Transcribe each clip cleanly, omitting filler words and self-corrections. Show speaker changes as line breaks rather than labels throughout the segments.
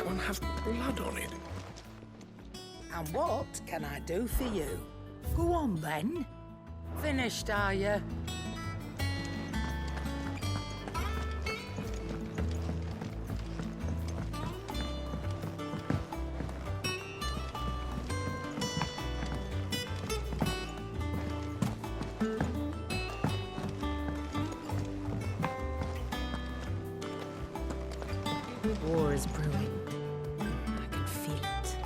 one have blood on it?
And what can I do for you? Go on, then. Finished, are you? War is brewing. I can feel it.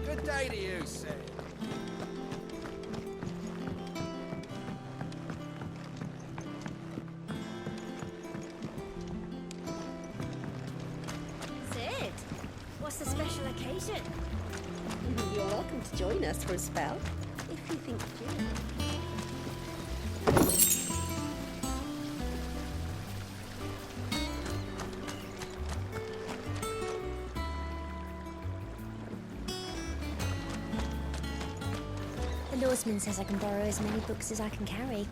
Good day to you, sir.
Sid, what's the special occasion?
You're welcome to join us for a spell, if you think you.
The Lawsman says I can borrow as many books as I can carry.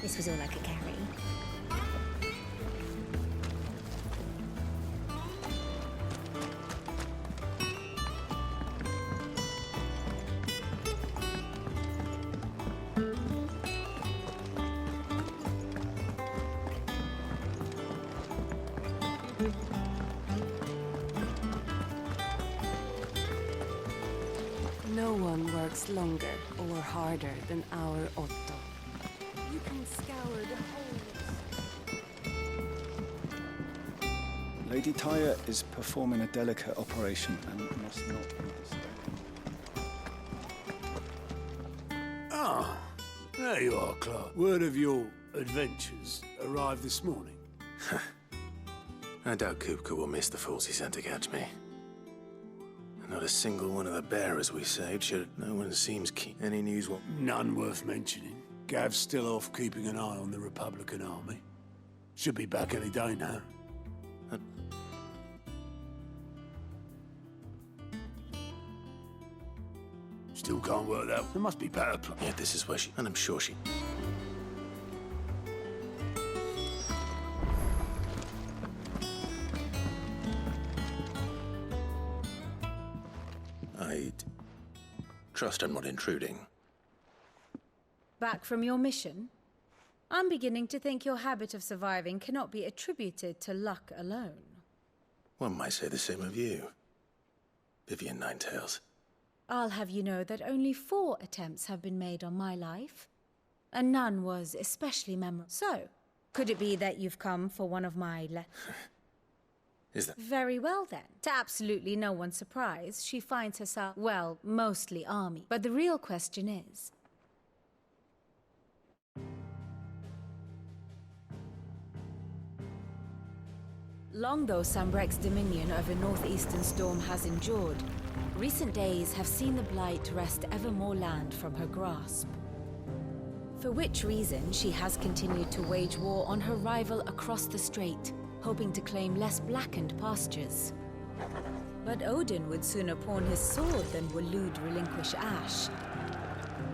This was all I could carry.
No one works longer or harder than our Otto. You can scour the whole.
Lady Tyre is performing a delicate operation and must not be disturbed.
Ah, there you are, Clark. Word of your adventures arrived this morning.
I doubt Kupka will miss the fools he sent to catch me. Not a single one of the bearers we saved showed no one seems keen. Any news what?
None worth mentioning. Gav's still off keeping an eye on the Republican army. Should be back any day now. Still can't work that. There must be better plans.
Yeah, this is where she... And I'm sure she... I'd trust I'm not intruding.
Back from your mission? I'm beginning to think your habit of surviving cannot be attributed to luck alone.
One might say the same of you, Vivian Ninetails.
I'll have you know that only 4 attempts have been made on my life, and none was especially memorable. So, could it be that you've come for one of my
Is that...
Very well then. To absolutely no one's surprise, she finds herself, well, mostly army. But the real question is... Long though Sambrek's dominion over northeastern storm has endured, recent days have seen the blight wrest ever more land from her grasp. For which reason she has continued to wage war on her rival across the strait, hoping to claim less blackened pastures. But Odin would sooner pawn his sword than Waloed relinquish Ash.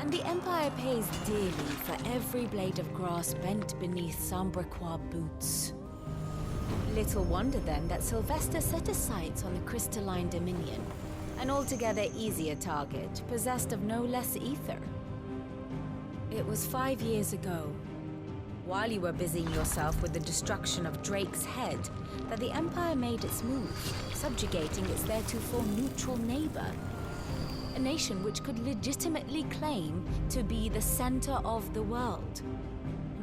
And the Empire pays dearly for every blade of grass bent beneath Sambrequois boots. Little wonder then that Sylvester set his sights on the crystalline dominion, an altogether easier target, possessed of no less ether. It was 5 years ago, while you were busying yourself with the destruction of Drake's head, that the Empire made its move, subjugating its theretofore neutral neighbor. A nation which could legitimately claim to be the center of the world.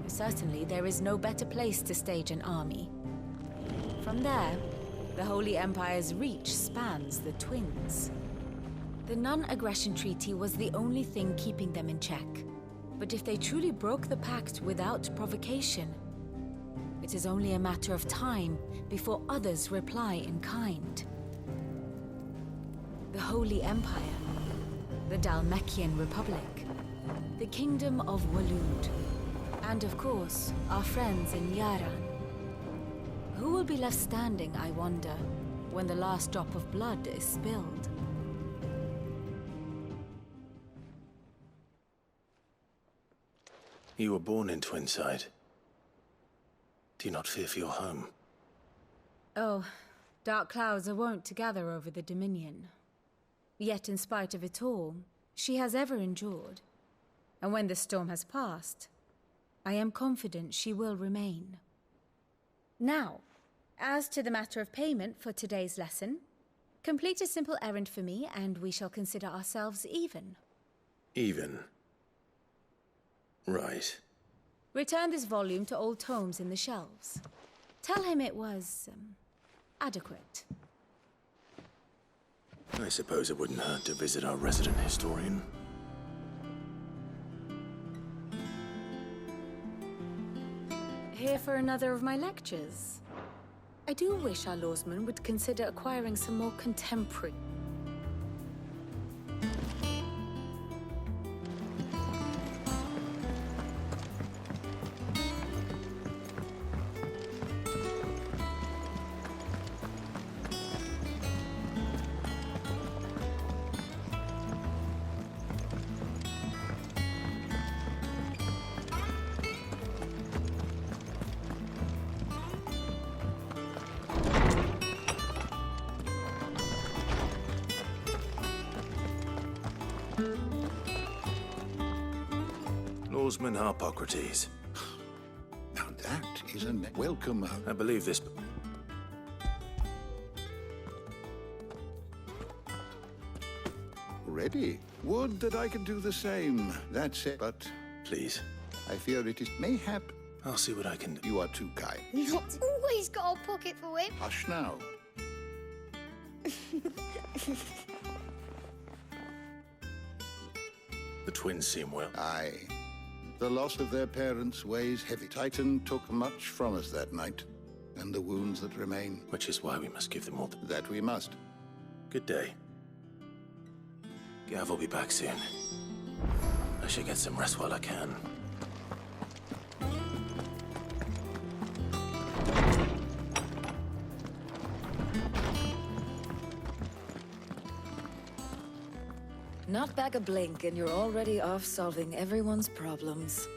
Certainly, there is no better place to stage an army. From there, the Holy Empire's reach spans the Twins. The non-aggression treaty was the only thing keeping them in check. But if they truly broke the pact without provocation, it is only a matter of time before others reply in kind. The Holy Empire, the Dalmekian Republic, the Kingdom of Waloed, and of course, our friends in Yaran. Who will be left standing, I wonder, when the last drop of blood is spilled?
You were born in Twinside. Do you not fear for your home?
Oh, dark clouds are wont to gather over the Dominion. Yet in spite of it all, she has ever endured. And when the storm has passed, I am confident she will remain. Now, as to the matter of payment for today's lesson, complete a simple errand for me and we shall consider ourselves even.
Even? Right.
Return this volume to old tomes in the shelves. Tell him it was, adequate.
I suppose it wouldn't hurt to visit our resident historian.
Here for another of my lectures. I do wish our lawsman would consider acquiring some more contemporary.
Lawsman Harpocrates.
Now that is a welcome.
I believe this...
Ready? Would that I could do the same. That's it. But
Please.
I fear it is mayhap.
I'll see what I can do.
You are too kind.
Not always got a pocket for him.
Hush now.
The twins seem well.
Aye. The loss of their parents weighs heavy. Titan took much from us that night, and the wounds that remain.
Which is why we must give them all the...
That we must.
Good day. Gav will be back soon. I should get some rest while I can.
Not back a blink and you're already off solving everyone's problems.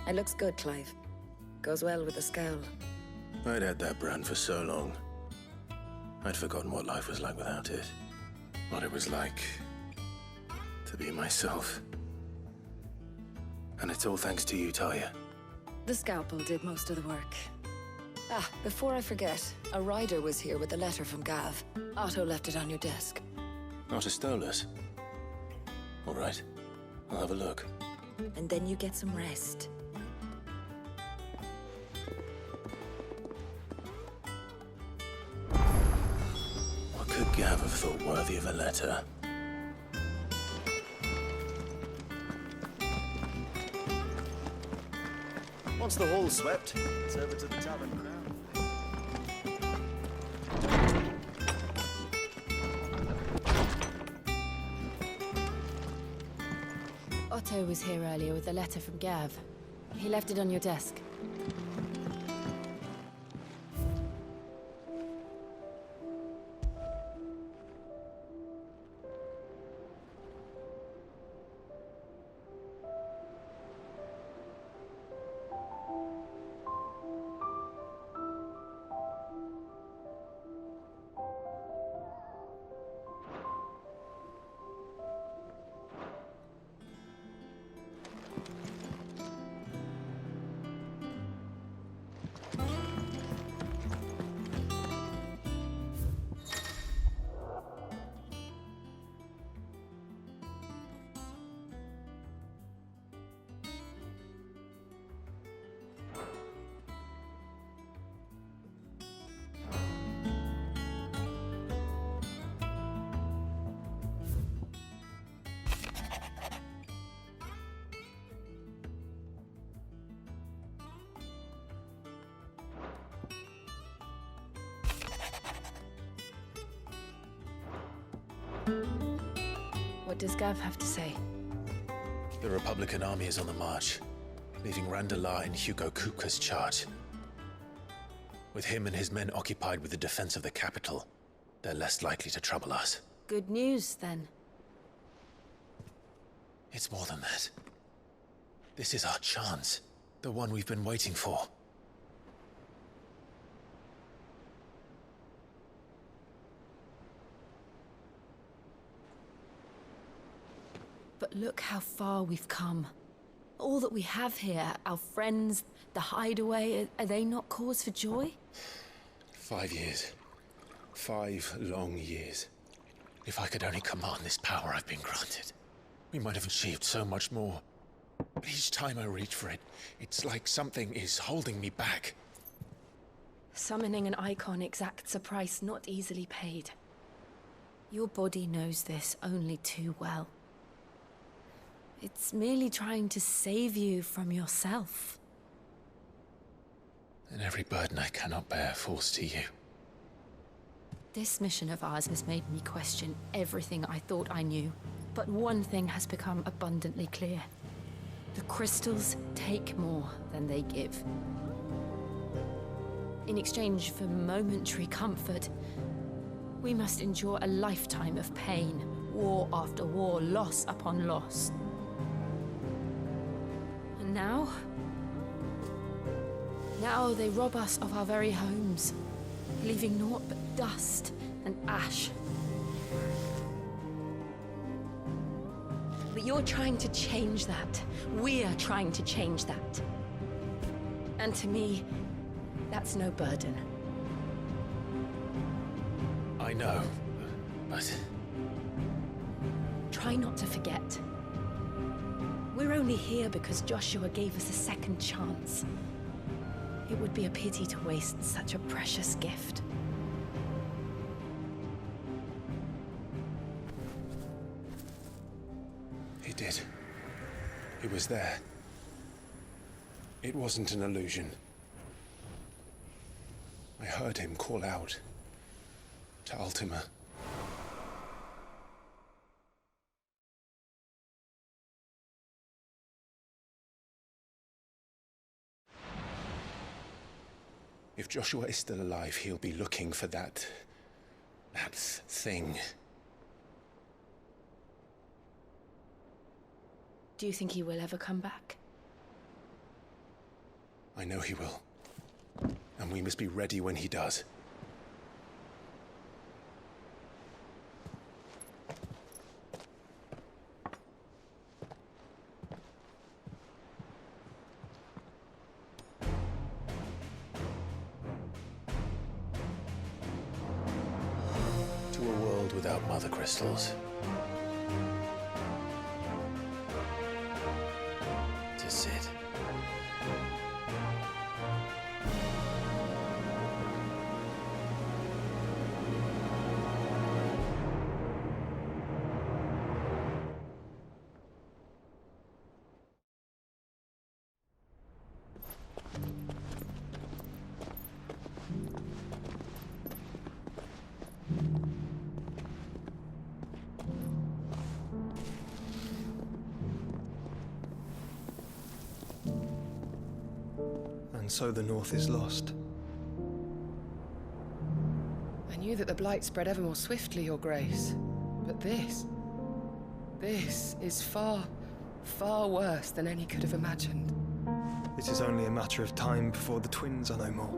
It looks good, Clive. Goes well with the scowl.
I'd had that brand for so long. I'd forgotten what life was like without it. What it was like to be myself. And it's all thanks to you, Talia.
The scalpel did most of the work. Ah, before I forget, a rider was here with a letter from Gav. Otto left it on your desk.
Not a Stolas. All right, I'll have a look.
And then you get some rest.
What could Gav have thought worthy of a letter?
Once the hall's swept, it's over to the tavern now.
Otto was here earlier with a letter from Gav. He left it on your desk.
What does Gav have to say?
The Republican army is on the march, leaving Randalar in Hugo Kupka's charge. With him and his men occupied with the defense of the capital, they're less likely to trouble us.
Good news, then.
It's more than that. This is our chance. The one we've been waiting for.
But look how far we've come. All that we have here, our friends, the hideaway, are they not cause for joy?
5 years. 5 long years. If I could only command this power I've been granted, we might have achieved so much more. But each time I reach for it, it's like something is holding me back.
Summoning an icon exacts a price not easily paid. Your body knows this only too well. It's merely trying to save you from yourself.
And every burden I cannot bear falls to you.
This mission of ours has made me question everything I thought I knew. But one thing has become abundantly clear. The crystals take more than they give. In exchange for momentary comfort, we must endure a lifetime of pain, war after war, loss upon loss. And now they rob us of our very homes, leaving naught but dust and ash. But you're trying to change that. We're trying to change that. And to me, that's no burden.
I know, but...
Try not to forget. We're only here because Joshua gave us a second chance. It would be a pity to waste such a precious gift.
He did. He was there. It wasn't an illusion. I heard him call out to Ultima. If Joshua is still alive, he'll be looking for that thing.
Do you think he will ever come back?
I know he will. And we must be ready when he does. To a world without mother crystals. To Sid.
And so the North is lost.
I knew that the Blight spread ever more swiftly, Your Grace. But this is far, far worse than any could have imagined.
It is only a matter of time before the twins are no more.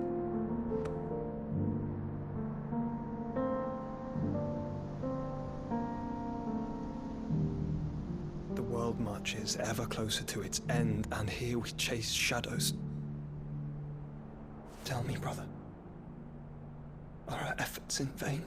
The world marches ever closer to its end, and here we chase shadows. Tell me, brother, are our efforts in vain?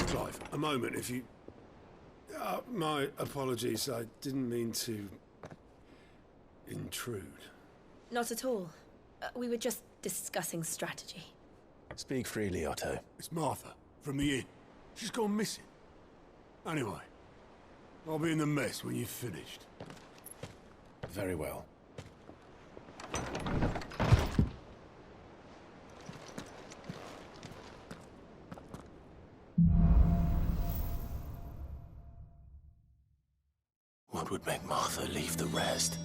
Clive, a moment, if you... my apologies, I didn't mean to... intrude.
Not at all. We were just discussing strategy.
Speak freely, Otto.
It's Martha, from the inn. She's gone missing. Anyway, I'll be in the mess when you've finished.
Very well. What would make Martha leave the rest?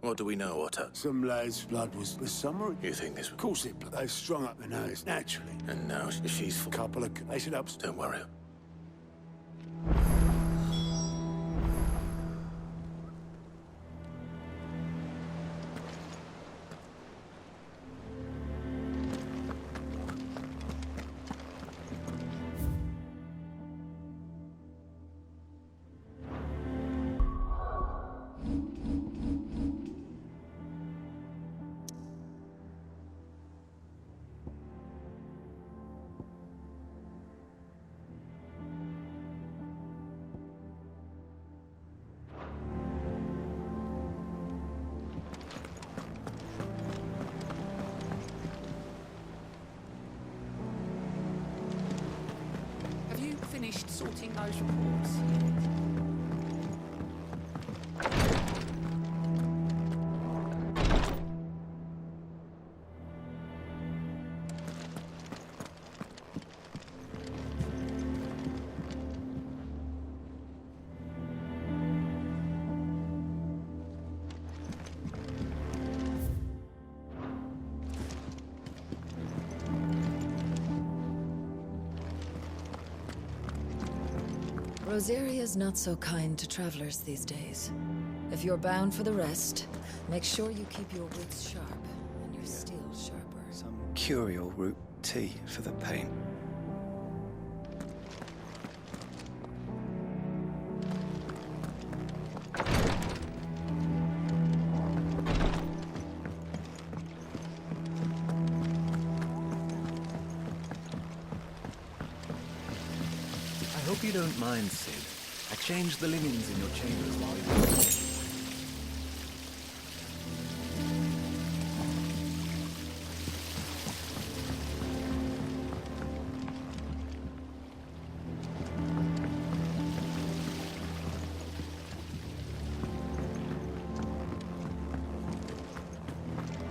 What do we know, Otto?
Some lad's blood was summary.
You think this...
Of course it... They've strung up the nose, naturally.
And now she's...
Couple of... They should up...
Don't worry.
Have you finished sorting those reports?
Rosaria's not so kind to travelers these days. If you're bound for the rest, make sure you keep your wits sharp and your steel sharper.
Some curial root tea for the pain.
I hope you don't mind, Sid. I changed the linens in your chambers while you were away.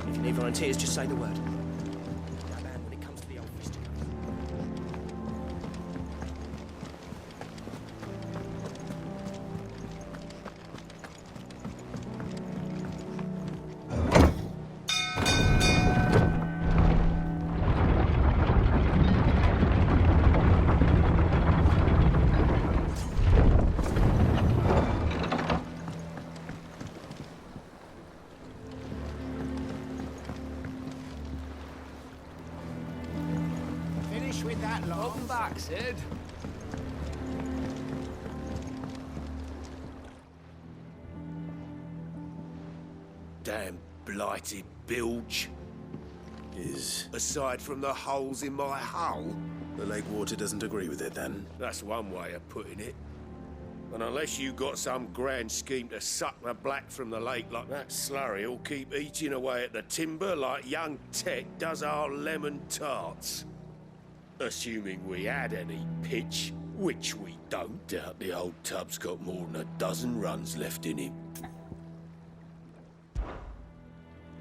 If you need volunteers, just say the word. That man when it comes to the old fisticuffs.
Finish with that lot. Welcome back, Sid.
Damn blighted bilge.
Is...
Aside from the holes in my hull,
The lake water doesn't agree with it, then?
that's one way of putting it. And unless you got some grand scheme to suck the black from the lake like that slurry will keep eating away at the timber like young Tech does our lemon tarts. Assuming we had any pitch, which we don't. Doubt the old tub's got more than a dozen runs left in him.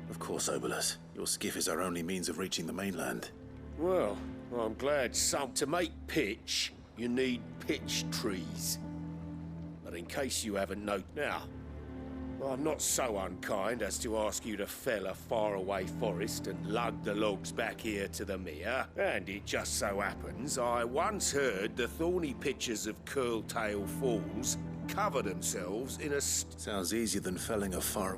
Of course, Obolus. Your skiff is our only means of reaching the mainland.
Well, I'm glad some... To make pitch, you need pitch trees. But in case you haven't noted now, I'm not so unkind as to ask you to fell a faraway forest and lug the logs back here to the mere. And it just so happens I once heard the thorny pitchers of Curltail Falls cover themselves in a...
Sounds easier than felling a far...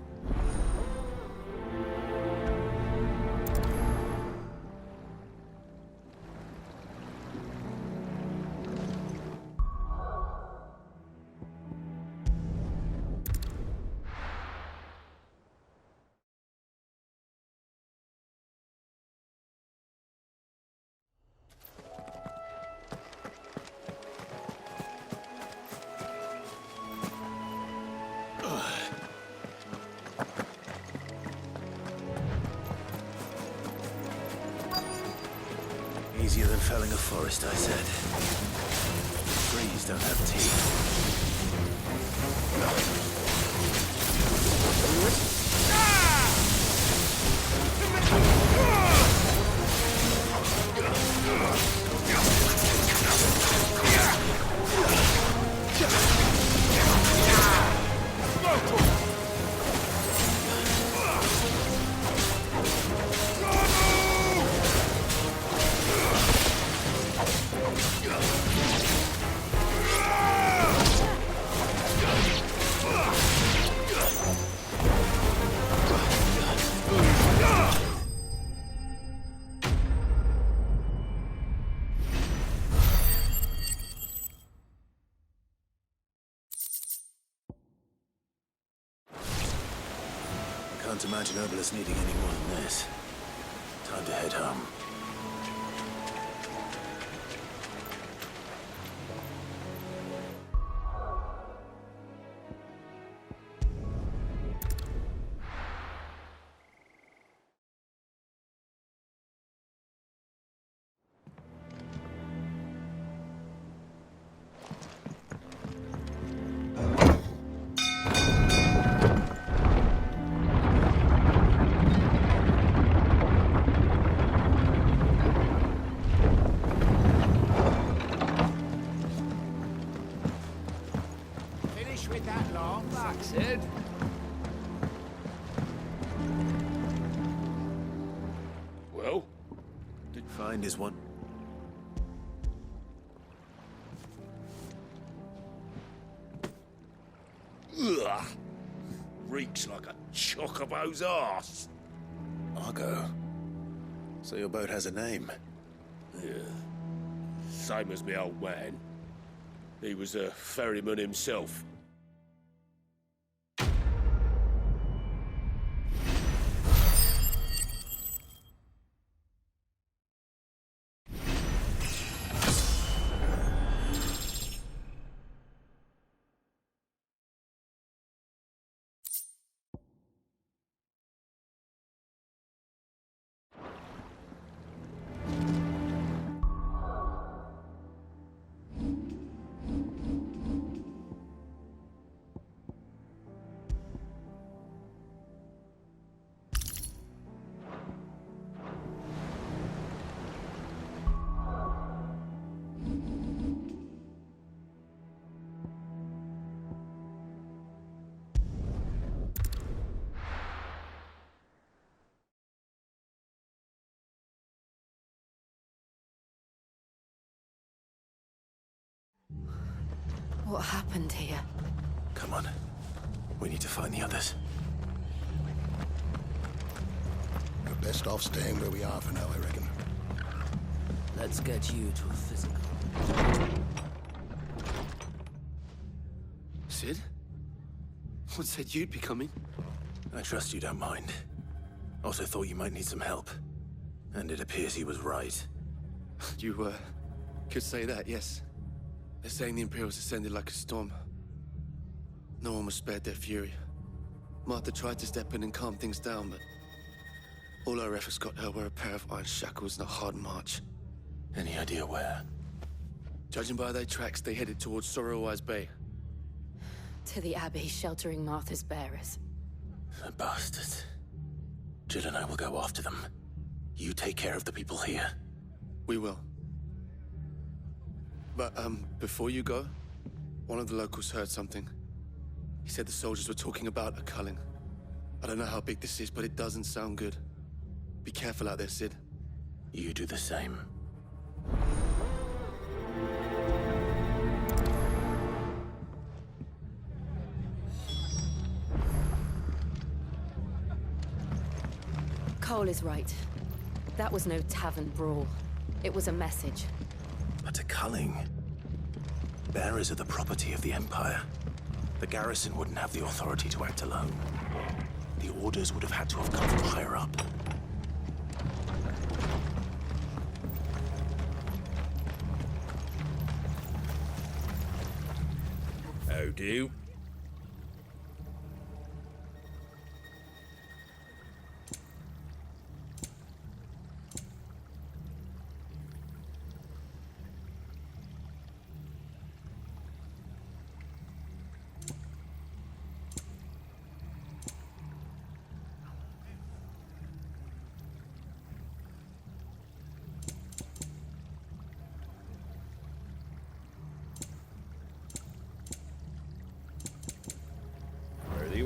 felling a forest, I said. Trees don't have Can't imagine Obelisk needing any more than this. Time to head home.
Finish with that long back, Sid.
Well?
Did find his one.
Ugh. Reeks like a chocobo's arse.
Argo. So your boat has a name.
Yeah. Same as me old man. He was a ferryman himself.
What happened here?
Come on. We need to find the others.
We're best off staying where we are for now, I reckon.
Let's get you to a physical.
Sid? What said you'd be coming?
I trust you don't mind. Also thought you might need some help. And it appears he was right.
You, could say that, yes. They're saying the Imperials descended like a storm. No one was spared their fury. Martha tried to step in and calm things down, but all our efforts got her were a pair of iron shackles and a hard march.
Any idea where?
Judging by their tracks, they headed towards Sorrowwise Bay.
To the Abbey sheltering Martha's bearers.
The bastards. Jill and I will go after them. You take care of the people here.
We will. But, before you go, one of the locals heard something. He said the soldiers were talking about a culling. I don't know how big this is, but it doesn't sound good. Be careful out there, Sid.
You do the same.
Cole is right. That was no tavern brawl. It was a message.
But a culling. Bearers are the property of the Empire. The garrison wouldn't have the authority to act alone. The orders would have had to have come from higher up.
How do?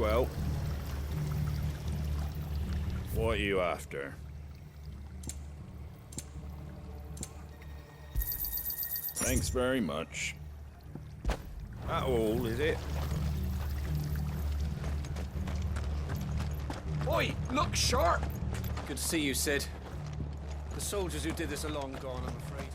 well. What are you after? Thanks very much. That all, is it?
Oi, look sharp! Good to see you, Sid. The soldiers who did this are long gone, I'm afraid.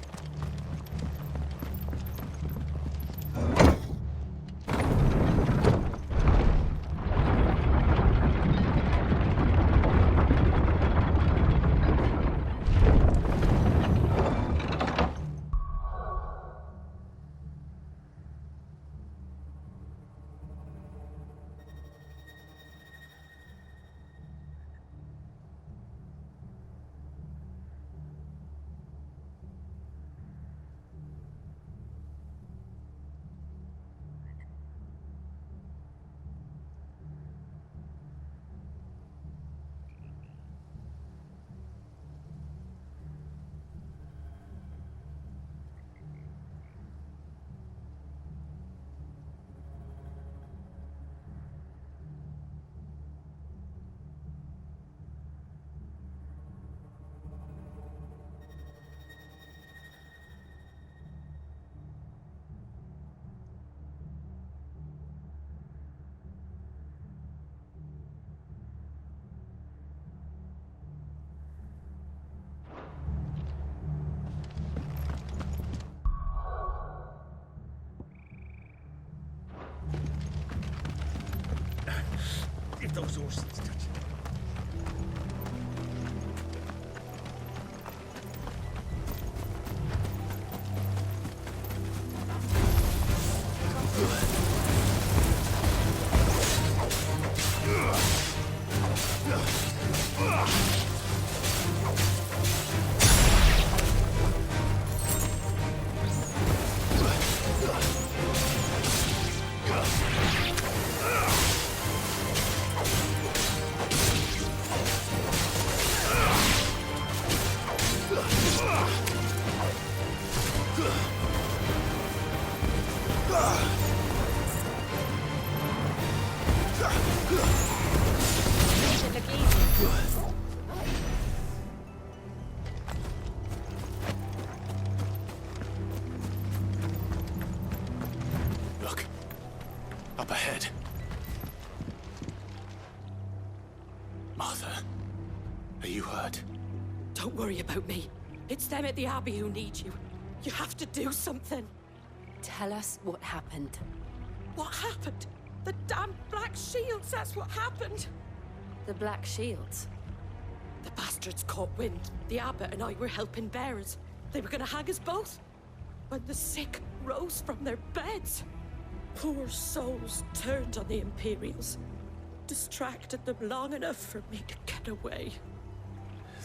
If those horses touch Look. Up ahead. Martha, are you hurt?
Don't worry about me. It's them at the Abbey who need you. You have to do something.
Tell us what happened.
What happened? The damn Black Shields, that's what happened.
The Black Shields?
The bastards caught wind. The abbot and I were helping bearers. They were gonna hang us both. When the sick rose from their beds, poor souls turned on the Imperials. Distracted them long enough for me to get away.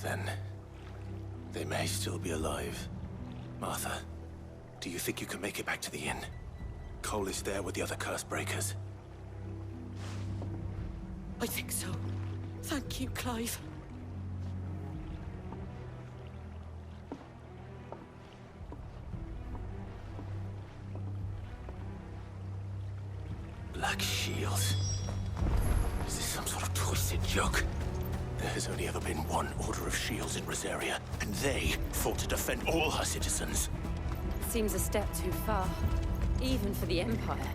Then they may still be alive. Martha, do you think you can make it back to the inn? Cole is there with the other curse breakers.
I think so. Thank you, Clive.
Black Shields? Is this some sort of twisted joke? There has only ever been one Order of Shields in Rosaria, and they fought to defend all her citizens.
Seems a step too far, even for the Empire.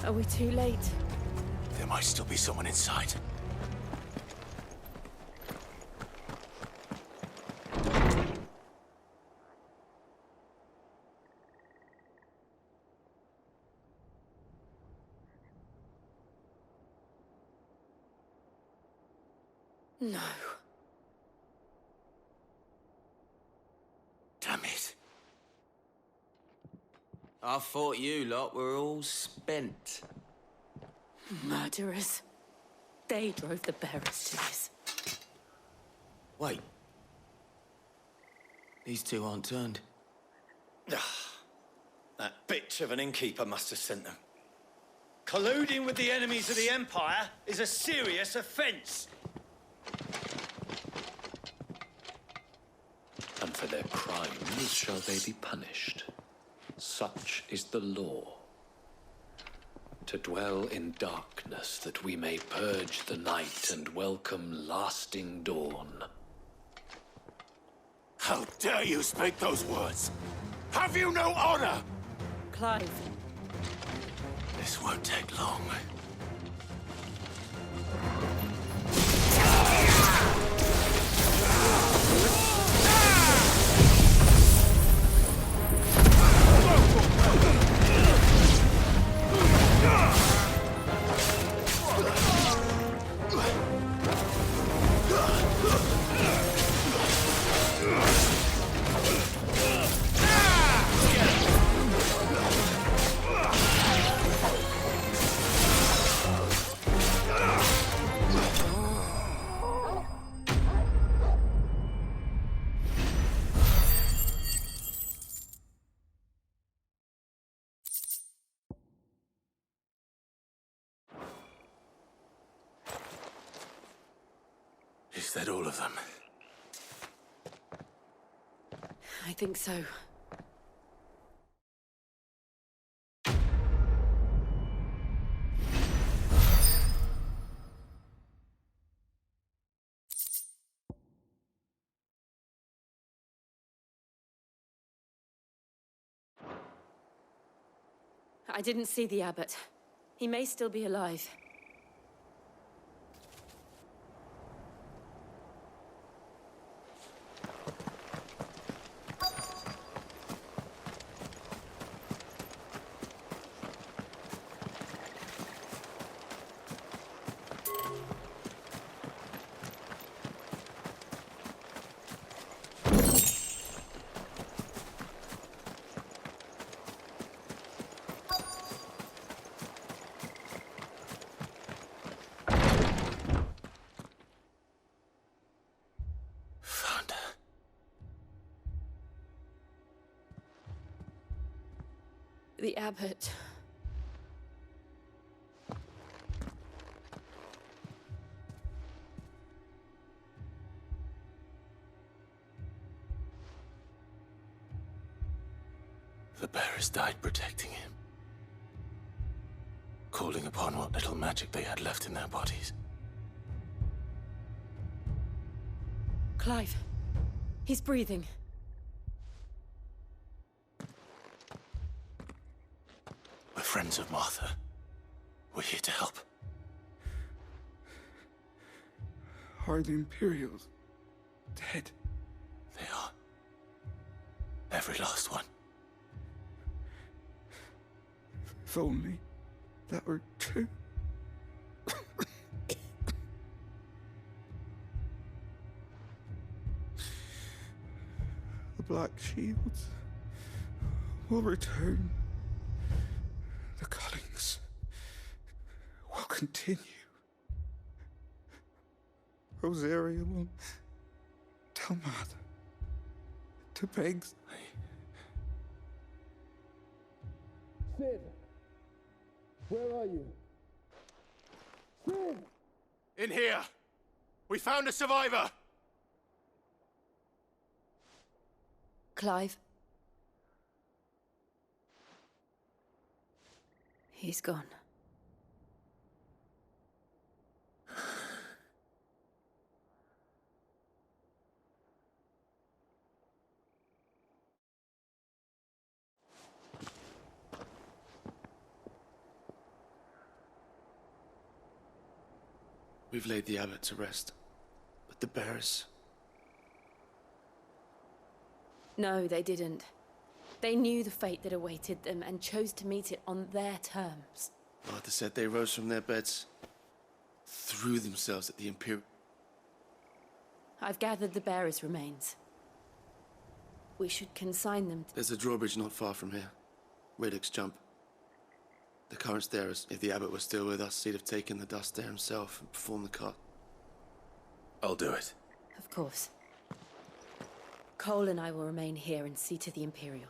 Are we too late?
There might still be someone inside.
No.
Damn it.
I thought you lot were all spent.
Murderers. They drove the bearers to this.
Wait. These two aren't turned.
That bitch of an innkeeper must have sent them. Colluding with the enemies of the Empire is a serious offence.
And for their crimes shall they be punished. Such is the law. To dwell in darkness that we may purge the night and welcome lasting dawn.
How dare you speak those words? Have you no honor?
Clive.
This won't take long. Is that all of them?
I think so. I didn't see the abbot. He may still be alive. The abbot.
The bearers died protecting him. Calling upon what little magic they had left in their bodies.
Clive. He's breathing.
We're friends of Martha. We're here to help.
Are the Imperials dead?
They are. Every last one.
If only that were true. The Black Shields will return. The cullings will continue. Rosaria will tell Martha to beg.
Sid! Where are you? Sid!
In here! We found a survivor!
Clive. He's gone.
We've laid the abbot to rest. But the bearers...
No, they didn't. They knew the fate that awaited them and chose to meet it on their terms.
Martha said they rose from their beds, threw themselves at the Imperial...
I've gathered the bearers' remains. We should consign them to...
There's a drawbridge not far from here. Radix Jump. The current's there. If the abbot was still with us, he'd have taken the dust there himself and performed the cut.
I'll do it.
Of course. Cole and I will remain here and see to the Imperial.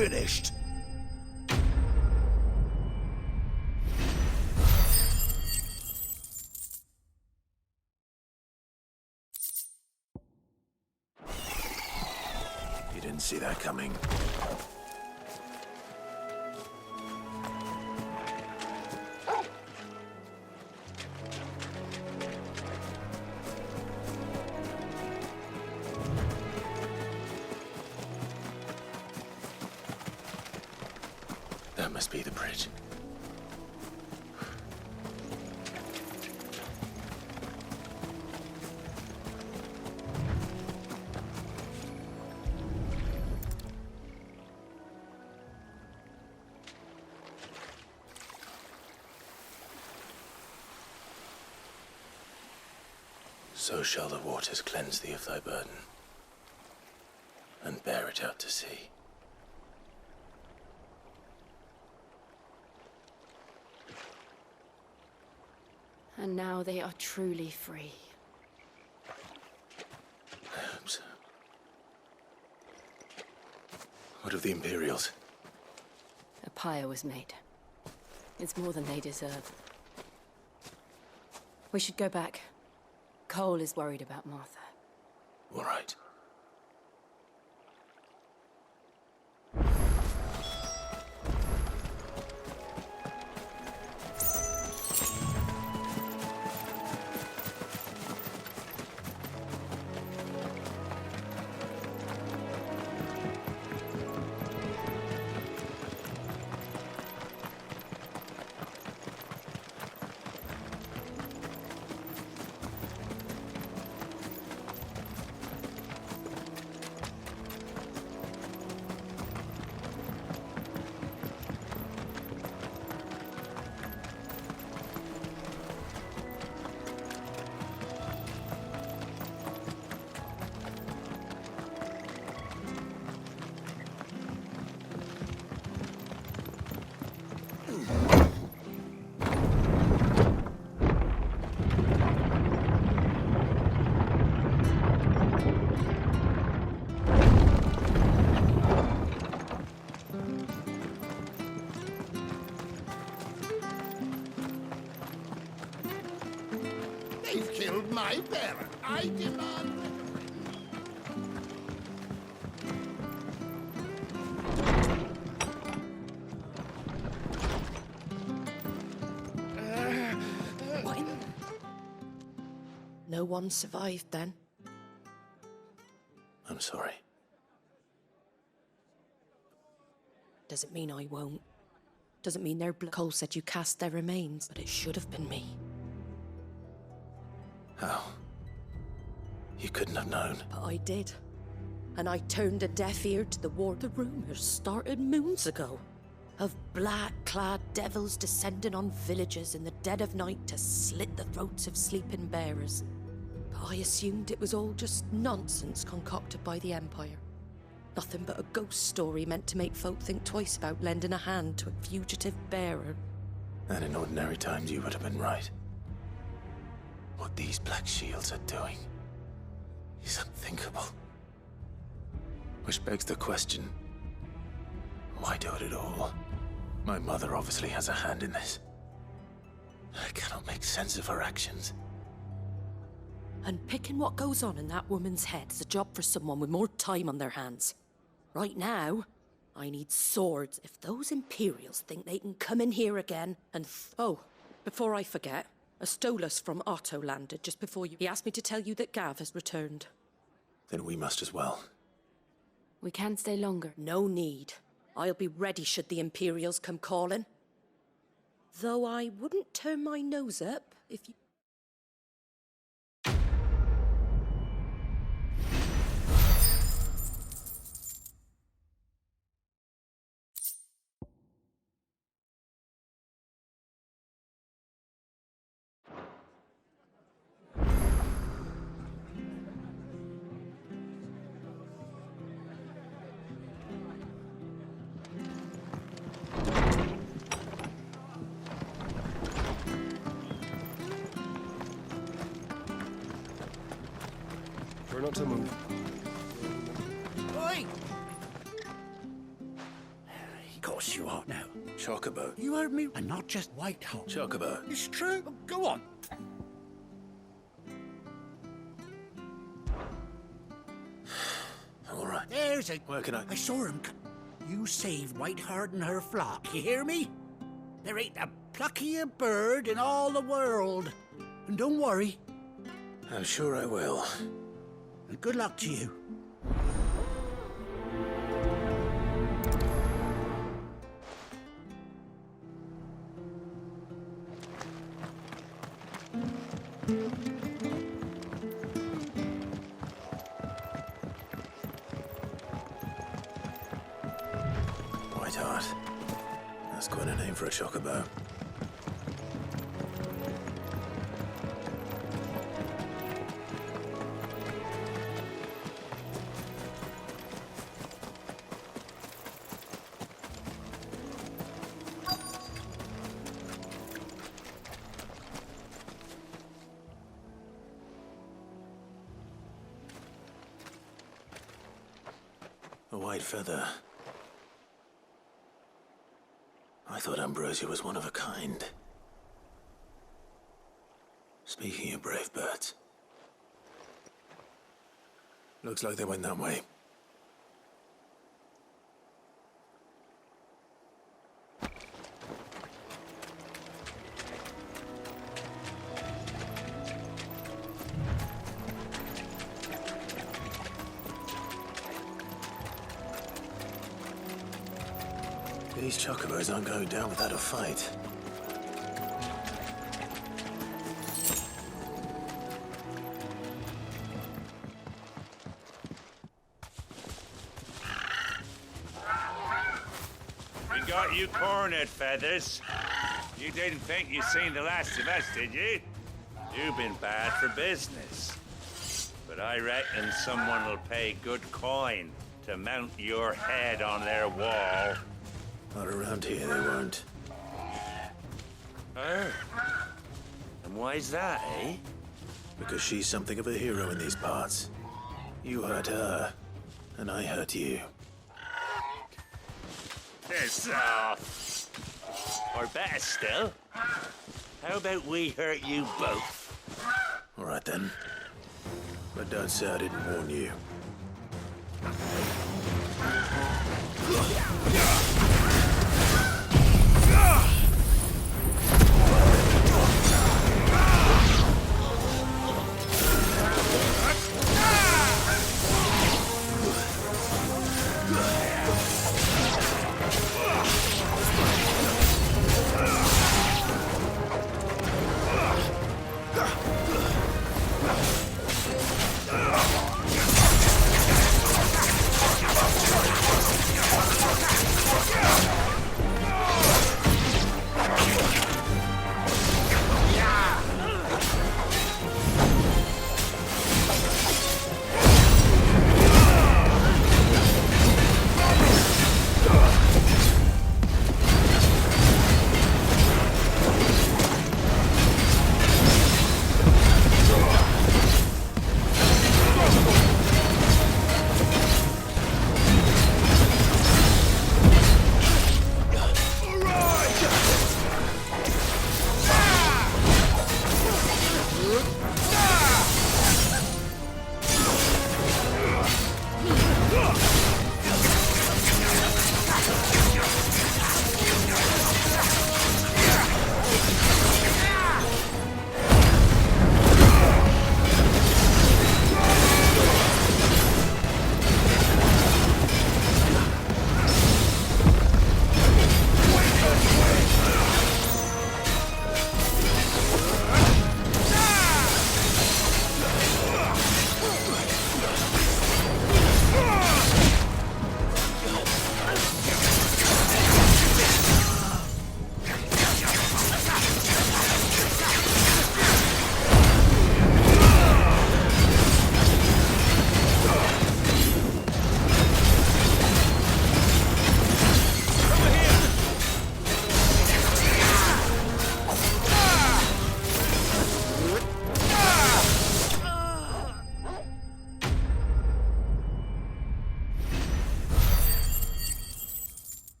finished.
You didn't see that coming. That must be the bridge. So shall the waters cleanse thee of thy burden, and bear it out to sea.
And now they are truly free.
I hope so. What of the Imperials?
A pyre was made. It's more than they deserve. We should go back. Cole is worried about Martha.
All right.
They've killed my parent. I demand
What? No one survived then?
I'm sorry.
Doesn't mean I won't. Doesn't mean their blood. Cole said you cast their remains, but it should have been me.
How? You couldn't have known.
But I did. And I turned a deaf ear to the war. The rumors started moons ago. Of black-clad devils descending on villages in the dead of night to slit the throats of sleeping bearers. But I assumed it was all just nonsense concocted by the Empire. Nothing but a ghost story meant to make folk think twice about lending a hand to a fugitive bearer.
And in ordinary times you would have been right. What these Black Shields are doing is unthinkable. Which begs the question, why do it at all? My mother obviously has a hand in this. I cannot make sense of her actions.
And picking what goes on in that woman's head is a job for someone with more time on their hands. Right now, I need swords. If those Imperials think they can come in here again and... Oh, before I forget, a Stolas from Otto landed just before you... He asked me to tell you that Gav has returned.
Then we must as well.
We can stay longer.
No need. I'll be ready should the Imperials come calling. Though I wouldn't turn my nose up if you...
Try not to move.
Oi!
Of course you are now.
Chocobo.
You heard me? And not just Whitehall.
Chocobo.
It's true. Go on.
All right.
There's a...
Where can I...
I saw him. You saved Whitehart and her flock. You hear me? There ain't a pluckier bird in all the world. And don't worry.
I'm sure I will.
And good luck to you.
Whitehart. That's quite a name for a chocobo. A white feather. I thought Ambrosia was one of a kind. Speaking of brave birds. Looks like they went that way. These chocobos aren't going down without a fight.
We got you cornered, Feathers. You didn't think you'd seen the last of us, did you? You've been bad for business. But I reckon someone will pay good coin to mount your head on their wall.
Not around here, they won't.
Oh. And why's that, eh?
Because she's something of a hero in these parts. You hurt her, and I hurt you.
Piss off. Or better still, how about we hurt you both?
All right then. But don't say I didn't warn you.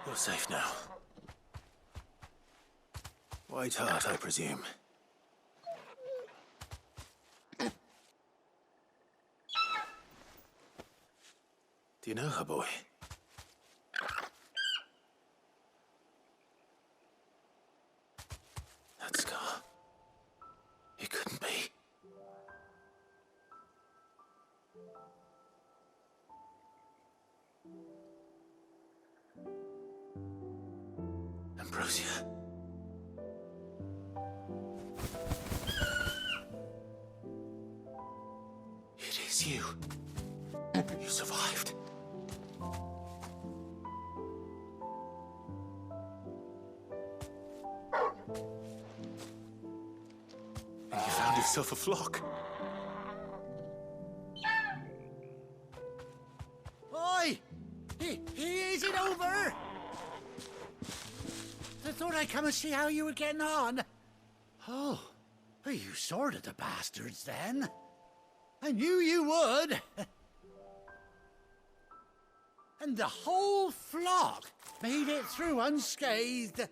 You're safe now. White Hart, I presume. Do you know her, boy? That scar. It couldn't be. Ambrosia. It is you. You survived. And you found yourself a flock.
Oi! Is it over? I thought I'd come and see how you were getting on. Oh, well, you sorted the bastards then. I knew you would. And the whole flock made it through unscathed.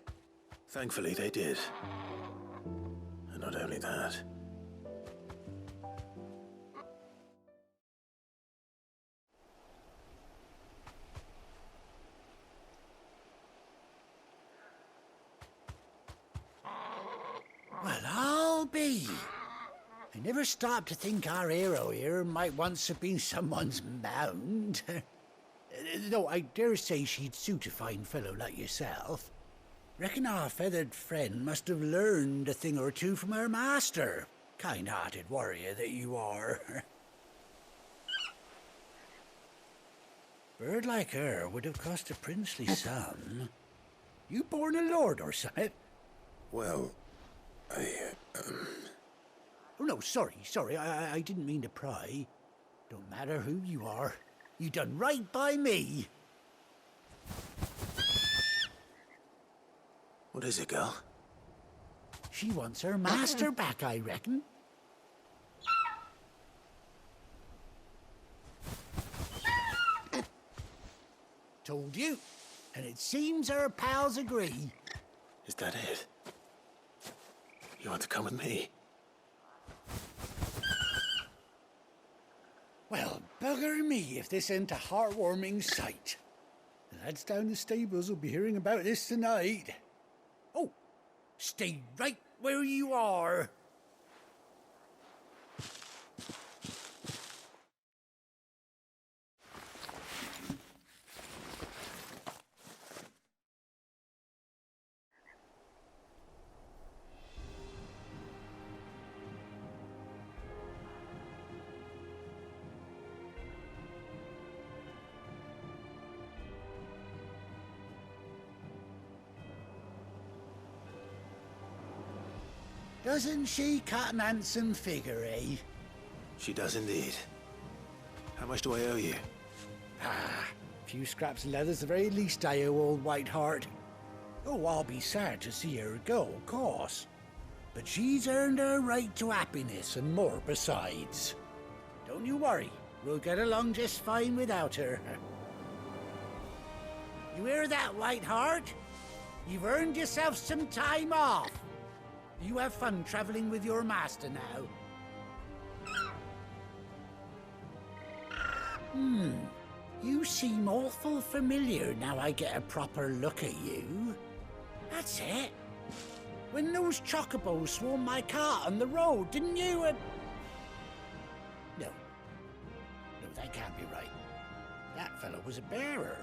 Thankfully, they did. And not only that.
Well, I'll be. I never stopped to think our hero here might once have been someone's mount. Though I dare say she'd suit a fine fellow like yourself. Reckon our feathered friend must have learned a thing or two from her master. Kind-hearted warrior that you are. Bird like her would have cost a princely sum. You born a lord or something?
Well,
Oh, no, sorry. I didn't mean to pry. Don't matter who you are. You done right by me.
What is it, girl?
She wants her master back, I reckon. Told you. And it seems her pals agree.
Is that it? You want to come with me?
Well, bugger me if this ain't a heartwarming sight. The lads down the stables will be hearing about this tonight. Oh, stay right where you are. Doesn't she cut an handsome figure, eh?
She does indeed. How much do I owe you?
Ah, a few scraps of leather's the very least I owe old White Hart. Oh, I'll be sad to see her go, of course. But she's earned her right to happiness and more besides. Don't you worry, we'll get along just fine without her. You hear that, White Hart? You've earned yourself some time off. You have fun traveling with your master now. You seem awful familiar now I get a proper look at you. That's it. When those chocobos swarmed my cart on the road, didn't you? No, that can't be right. That fellow was a bearer.